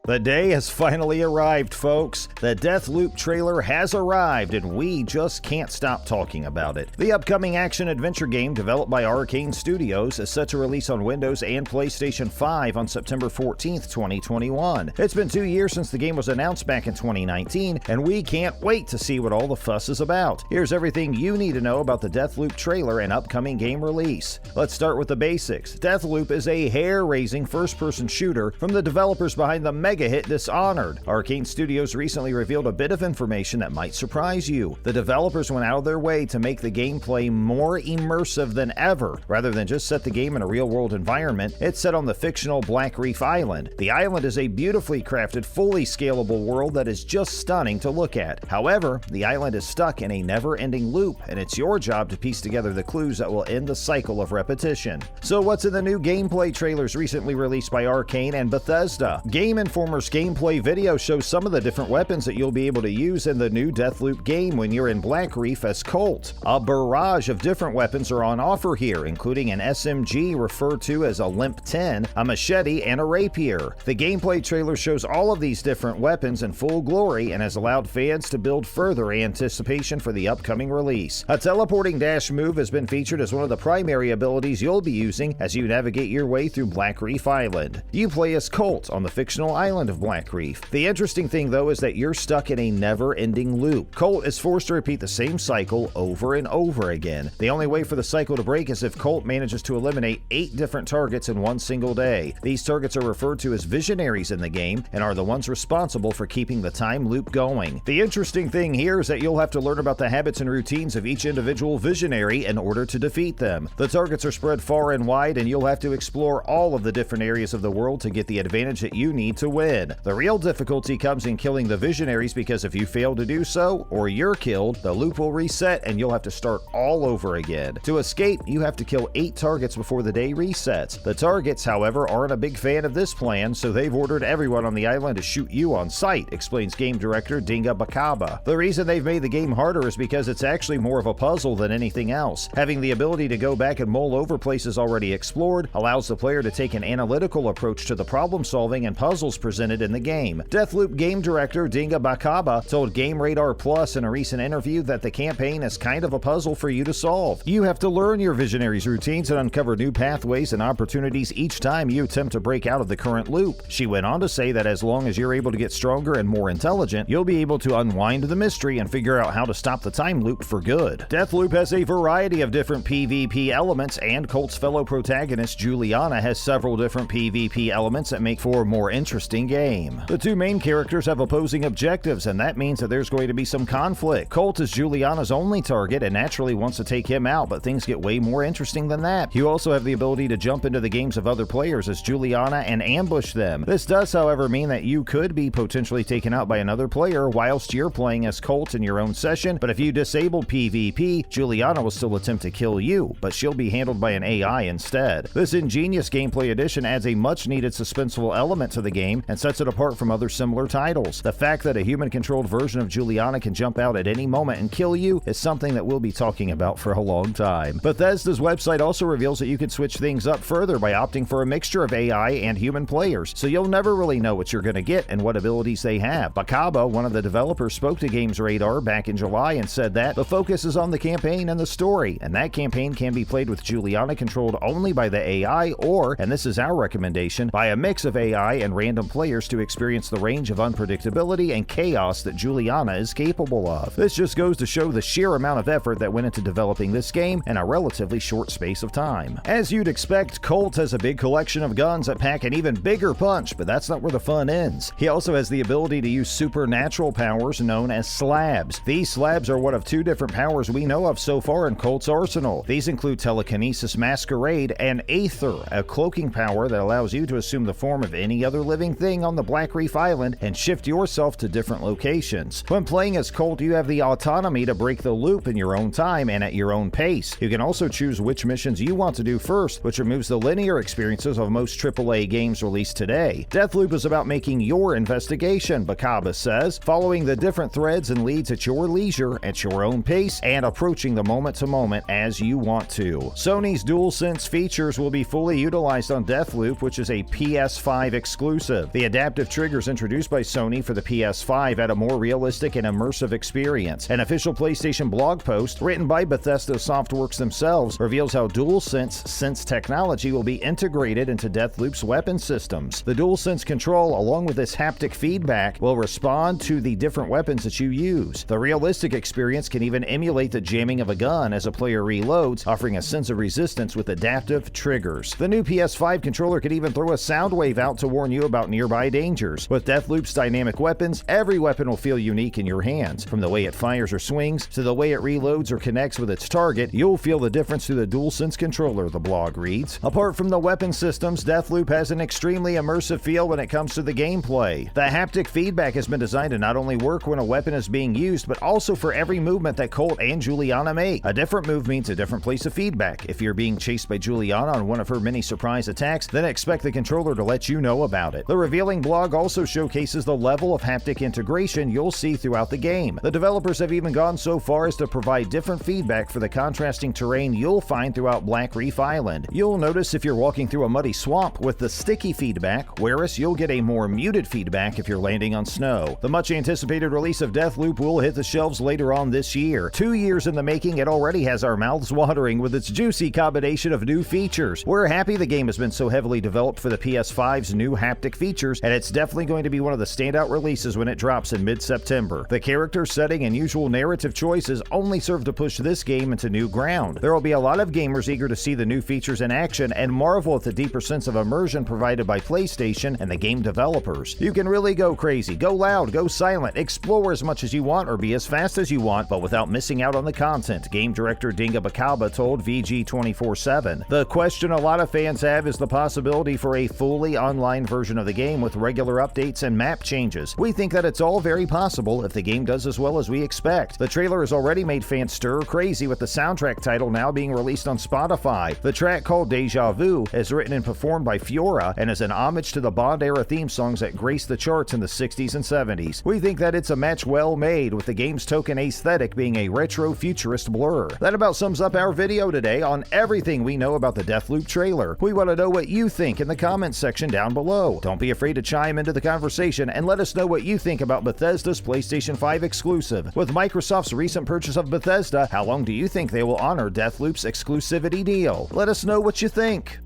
The day has finally arrived, folks. The Deathloop trailer has arrived, and we just can't stop talking about it. The upcoming action-adventure game developed by Arkane Studios is set to release on Windows and PlayStation 5 on September 14th, 2021. It's been 2 years since the game was announced back in 2019, and we can't wait to see what all the fuss is about. Here's everything you need to know about the Deathloop trailer and upcoming game release. Let's start with the basics. Deathloop is a hair-raising first-person shooter from the developers behind the mega-hit Dishonored. Arkane Studios recently revealed a bit of information that might surprise you. The developers went out of their way to make the gameplay more immersive than ever. Rather than just set the game in a real-world environment, it's set on the fictional Blackreef island. The island is a beautifully crafted, fully scalable world that is just stunning to look at. However, the island is stuck in a never-ending loop, and it's your job to piece together the clues that will end the cycle of repetition. So what's in the new gameplay trailers recently released by Arkane and Bethesda? Game Informer's gameplay video shows some of the different weapons that you'll be able to use in the new Deathloop game when you're in Blackreef as Colt. A barrage of different weapons are on offer here, including an SMG referred to as a Limp 10, a machete, and a rapier. The gameplay trailer shows all of these different weapons in full glory and has allowed fans to build further anticipation for the upcoming release. A teleporting dash move has been featured as one of the primary abilities you'll be using as you navigate your way through Blackreef Island. You play as Colt on the fictional island of Blackreef. The interesting thing, though, is that you're stuck in a never-ending loop. Colt is forced to repeat the same cycle over and over again. The only way for the cycle to break is if Colt manages to eliminate 8 different targets in one single day. These targets are referred to as visionaries in the game and are the ones responsible for keeping the time loop going. The interesting thing here is that you'll have to learn about the habits and routines of each individual visionary in order to defeat them. The targets are spread far and wide, and you'll have to explore all of the different areas of the world to get the advantage that you need to win. The real difficulty comes in killing the visionaries, because if you fail to do so, or you're killed, the loop will reset and you'll have to start all over again. To escape, you have to kill 8 targets before the day resets. The targets, however, aren't a big fan of this plan, so they've ordered everyone on the island to shoot you on sight, explains game director Dinga Bakaba. The reason they've made the game harder is because it's actually more of a puzzle than anything else. Having the ability to go back and mull over places already explored allows the player to take an analytical approach to the problem solving and puzzles presented in the game. Deathloop game director Dinga Bakaba told Game Radar Plus in a recent interview that the campaign is kind of a puzzle for you to solve. You have to learn your visionaries' routines and uncover new pathways and opportunities each time you attempt to break out of the current loop. She went on to say that as long as you're able to get stronger and more intelligent, you'll be able to unwind the mystery and figure out how to stop the time loop for good. Deathloop has a variety of different PvP elements, and Colt's fellow protagonist Juliana has several different PvP elements that make for a more interesting game. The two main characters have opposing objectives, and that means that there's going to be some conflict. Colt is Juliana's only target and naturally wants to take him out, but things get way more interesting than that. You also have the ability to jump into the games of other players as Juliana and ambush them. This does, however, mean that you could be potentially taken out by another player whilst you're playing as Colt in your own session, but if you disable PvP, Juliana will still attempt to kill you, but she'll be handled by an AI instead. This ingenious gameplay addition adds a much-needed suspenseful element to the game and sets it apart from other similar titles. The fact that a human-controlled version of Juliana can jump out at any moment and kill you is something that we'll be talking about for a long time. Bethesda's website also reveals that you can switch things up further by opting for a mixture of AI and human players, so you'll never really know what you're going to get and what abilities they have. Bakaba, one of the developers, spoke to Games Radar back in July and said that the focus is on the campaign and the story, and that campaign can be played with Juliana controlled only by the AI or, and this is our recommendation, by a mix of AI and random players to experience the range of unpredictability and chaos that Juliana is capable of. This just goes to show the sheer amount of effort that went into developing this game in a relatively short space of time. As you'd expect, Colt has a big collection of guns that pack an even bigger punch, but that's not where the fun ends. He also has the ability to use supernatural powers known as slabs. These slabs are one of 2 different powers we know of so far in Colt's arsenal. These include Telekinesis Masquerade and Aether, a cloaking power that allows you to assume the form of any other living thing on the Blackreef Island and shift yourself to different locations. When playing as Colt, you have the autonomy to break the loop in your own time and at your own pace. You can also choose which missions you want to do first, which removes the linear experiences of most AAA games released today. Deathloop is about making your investigation, Bakaba says, following the different threads and leads at your leisure, at your own pace, and approaching the moment to moment as you want to. Sony's DualSense features will be fully utilized on Deathloop, which is a PS5 exclusive. The adaptive triggers introduced by Sony for the PS5 add a more realistic and immersive experience. An official PlayStation blog post, written by Bethesda Softworks themselves, reveals how DualSense Sense technology will be integrated into Deathloop's weapon systems. The DualSense control, along with its haptic feedback, will respond to the different weapons that you use. The realistic experience can even emulate the jamming of a gun as a player reloads, offering a sense of resistance with adaptive triggers. The new PS5 controller could even throw a sound wave out to warn you about nearby dangers. With Deathloop's dynamic weapons, every weapon will feel unique in your hands. From the way it fires or swings to the way it reloads or connects with its target, you'll feel the difference through the DualSense controller, the blog reads. Apart from the weapon systems, Deathloop has an extremely immersive feel when it comes to the gameplay. The haptic feedback has been designed to not only work when a weapon is being used, but also for every movement that Colt and Juliana make. A different move means a different place of feedback. If you're being chased by Juliana on one of her many surprise attacks, then expect the controller to let you know about it. The revealing blog also showcases the level of haptic integration you'll see throughout the game. The developers have even gone so far as to provide different feedback for the contrasting terrain you'll find throughout Blackreef Island. You'll notice if you're walking through a muddy swamp with the sticky feedback, whereas you'll get a more muted feedback if you're landing on snow. The much anticipated release of Deathloop will hit the shelves later on this year. 2 years in the making, it already has our mouths watering with its juicy combination of new features. We're happy the game has been so heavily developed for the PS5's new haptic features, and it's definitely going to be one of the standout releases when it drops in mid-September. The character setting and usual narrative choices only serve to push this game into new ground. There will be a lot of gamers eager to see the new features in action and marvel at the deeper sense of immersion provided by PlayStation and the game developers. You can really go crazy, go loud, go silent, explore as much as you want or be as fast as you want, but without missing out on the content, game director Dinga Bakaba told VG247. The question a lot of fans have is the possibility for a fully online version of the game with regular updates and map changes. We think that it's all very possible if the game does as well as we expect. The trailer has already made fans stir crazy with the soundtrack title now being released on Spotify. The track, called Deja Vu, is written and performed by Fiora and is an homage to the Bond-era theme songs that graced the charts in the 60s and 70s. We think that it's a match well made, with the game's token aesthetic being a retro-futurist blur. That about sums up our video today on everything we know about the Deathloop trailer. We want to know what you think in the comments section down below. Don't be afraid to chime into the conversation and let us know what you think about Bethesda's PlayStation 5 exclusive. With Microsoft's recent purchase of Bethesda, how long do you think they will honor Deathloop's exclusivity deal? Let us know what you think.